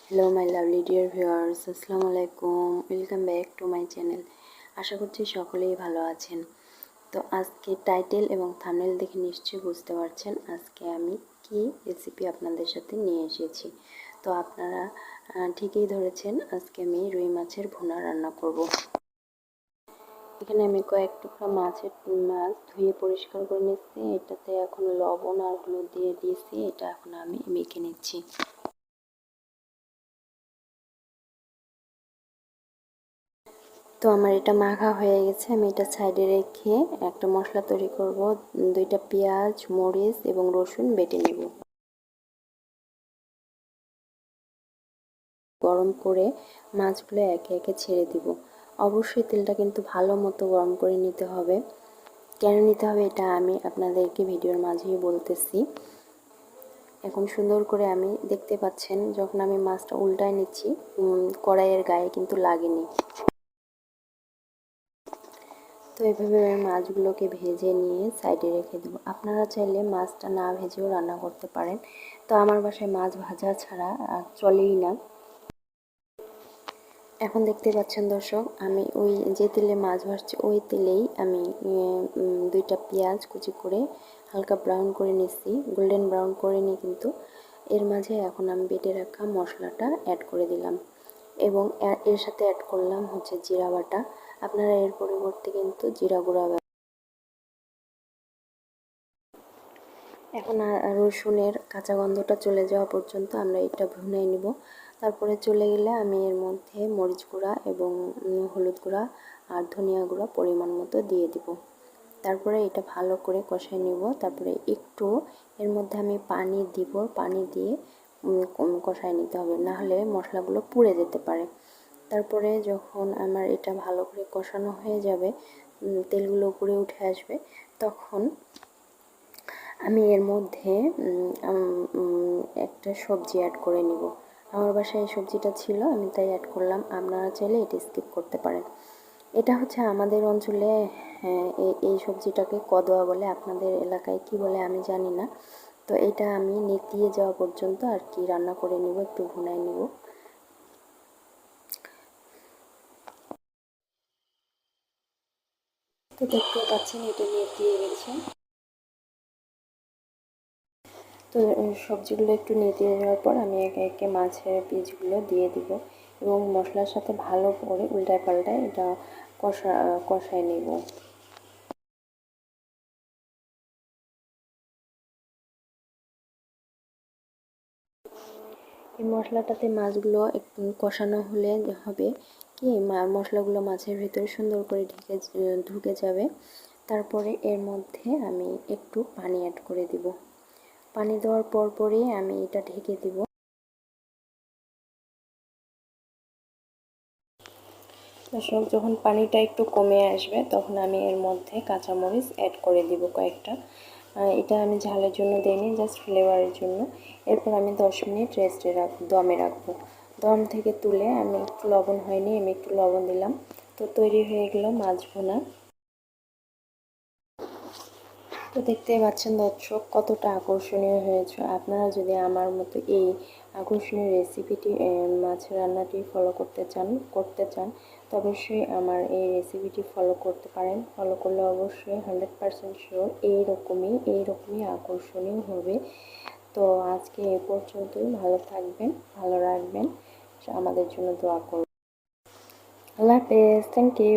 Hello my lovely dear viewers, আসসালামু আলাইকুম। Welcome back to my channel. আশা করছি সকলেই ভালো আছেন। তো আজকে টাইটেল এবং থাম্বনেল দেখে নিশ্চয়ই বুঝতে পারছেন আজকে আমি কি রেসিপি আপনাদের সাথে নিয়ে এসেছি। তো আপনারা ঠিকই ধরেছেন, আজকে আমি রুই মাছের ভুনা রান্না করব। এখানে আমি কয়েক টুকরা মাছ ধুয়ে পরিষ্কার করে নিচ্ছি। এটাতে এখন লবণ আর হলুদ দিয়ে দিয়েছি। এটা এখন আমি মেখে নিচ্ছি। তো আমার এটা মাখা হয়ে গেছে। আমি এটা সাইডে রেখে একটা মশলা তৈরি করব। 2টা পেঁয়াজ, মরিচ এবং রসুন বেটে নেব। গরম করে মাছগুলো একে একে ছেড়ে দিব। অবশ্যই তেলটা কিন্তু ভালো মতো গরম করে নিতে হবে। কেন নিতে হবে এটা আমি আপনাদেরকে ভিডিওর মাঝেই বলতেছি। এখন সুন্দর করে আমি দেখতে পাচ্ছেন, যখন আমি মাছটা উল্টায় নিচ্ছি কড়াইয়ের গায়ে কিন্তু লাগেনি। তো এভাবে আমি মাছগুলোকে ভেজে নিয়ে সাইডে রেখে দেবো। আপনারা চাইলে মাছটা না ভেজেও রান্না করতে পারেন। তো আমার বাসায় মাছ ভাজা ছাড়া চলেই না। এখন দেখতে পাচ্ছেন দর্শক, আমি ওই যে তেলে মাছ ভাজছি ওই তেলেই আমি 2টা পেঁয়াজ কুচি করে হালকা ব্রাউন করে নিচ্ছি। গোল্ডেন ব্রাউন করে নিয়ে কিন্তু এর মাঝে এখন আমি বেটে রাখা মশলাটা অ্যাড করে দিলাম এবং এর সাথে অ্যাড করলাম হচ্ছে জিরা বাটা। আপনারা এর পরিবর্তে কিন্তু জিরা গুঁড়া এখন রসুনের কাঁচা গন্ধটা চলে যাওয়া পর্যন্ত আমরা এটা ভুনে নিব। তারপরে চলে গেলে আমি এর মধ্যে মরিচ গুঁড়া এবং হলুদ গুঁড়া আর ধনিয়া গুঁড়া পরিমাণ মতো দিয়ে দিব। তারপরে এটা ভালো করে কষাই নেব। তারপরে একটু এর মধ্যে আমি পানি দিব। পানি দিয়ে কষাই নিতে হবে, না হলে মশলাগুলো পুড়ে যেতে পারে। তারপরে যখন আমার এটা ভালো করে কষানো হয়ে যাবে, তেলগুলো উপরে উঠে আসবে, তখন আমি এর মধ্যে একটা সবজি অ্যাড করে নিব। আমার বাসায় এই সবজিটা ছিল, আমি তাই অ্যাড করলাম। আপনারা চাইলে এটা স্কিপ করতে পারেন। এটা হচ্ছে আমাদের অঞ্চলে এই সবজিটাকে কদোয়া বলে, আপনাদের এলাকায় কি বলে আমি জানি না। তো এটা আমি নেতিয়ে যাওয়া পর্যন্ত আর কি রান্না করে নিব, একটু ভুনাই নিব। তো দেখতে পাচ্ছেন এটা নেতিয়ে গেছে। তো সবজিগুলো একটু নেতিয়ে যাওয়ার পর আমি একে একে মাছের পিসগুলো দিয়ে দিব এবং মশলার সাথে ভালো করে উল্টায় পাল্টায় এটা কষায় নেব। এই মশলাটাতে মাছগুলো একটু কষানো হলে হবে কি, মশলাগুলো মাছের ভিতরে সুন্দর করে ঢুকে যাবে। তারপরে এর মধ্যে আমি একটু পানি অ্যাড করে দিব। পানি দেওয়ার পরই আমি এটা ঢেকে দিব। দর্শক, যখন পানিটা একটু কমে আসবে তখন আমি এর মধ্যে কাঁচামরিচ অ্যাড করে দিব কয়েকটা। এটা আমি ঝালের জন্য দিইনি, জাস্ট ফ্লেভারের জন্য। এরপর আমি 10 মিনিট রেস্টে দমে রাখবো। দম থেকে তুলে আমি একটু লবণ হয়নি, আমি একটু লবণ দিলাম। তো তৈরি হয়ে গেল মাছ ভুনা। তো দেখতেই পাচ্ছেন দর্শক কতটা আকর্ষণীয় হয়েছে। আপনারা যদি আমার মতো এই আকর্ষণীয় রেসিপিটি মাছ রান্নাটি ফলো করতে চান তো অবশ্যই আমার এই রেসিপিটি ফলো করতে পারেন। ফলো করলে অবশ্যই 100% শিওর এইরকমই আকর্ষণীয় হবে। তো আজকে এ পর্যন্তই। ভালো থাকবেন, ভালো রাখবেন, আমাদের জন্য দোয়া করবেন। আল্লাহ হাফেজ। Thank you.